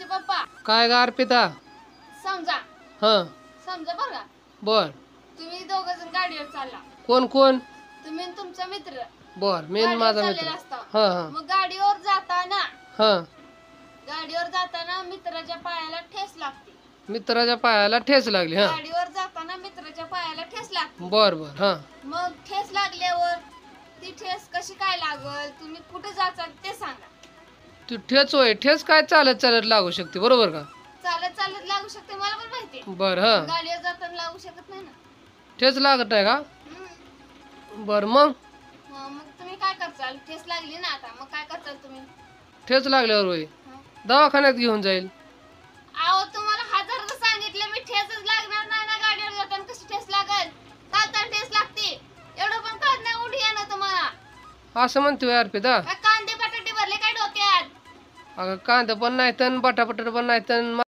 आमचे पप्पा काय ग अर्पिता? समजा हं. समजा बरं का, बर. तुम्ही दोघं जण गाडीवर चालला, कोण कोण? तुम्ही आणि तुमचा मित्र बर, मी आणि गाडीवर माझा मित्र. चाललेला असता. हं हं मग हं. गाडीवर जाताना मित्राच्या पायाला ठेस लागते. मित्राच्या पायाला ठेच लागली. हं. गाडीवर जाताना मित्राच्या पायाला ठेस लागते. बर बर. हं. मग ठेस लागल्यावर ती ठेस कशी काय लागल, तुम्ही कुठे जाचाल ते सांगा. तू ठेच होय, ठेच काय चालत चालत लागू शकते, बरोबर का? चालत चालत लागू शकते, मला पण माहिती. बर. हं. गाडीवर जाताना लागू शकत नाही ना. ठेच लागत नाही का? हम्म. बर, मग मग तुम्ही काय करचाल? ठेस लागली ना आता, मग काय करचाल तुम्ही? ठेच लागल्यावर होय हं. दवाखान्यात घेऊन जाईल. अहो तुम्हाला हजारदा सांगितलं मी, ठेसच लागणार नाही ना गाडीवर जाताना. कशी ठेस लागल? चालताना ठेस लागते, एवढं पण कळत नाही. उठी या ना तुम्हाला. असं म्हणतोय अर्पिता. काय कांदे बटाटे भरले काय डोक्यात? अगं कांदा पण नाही तर बटाबट पण नाही तर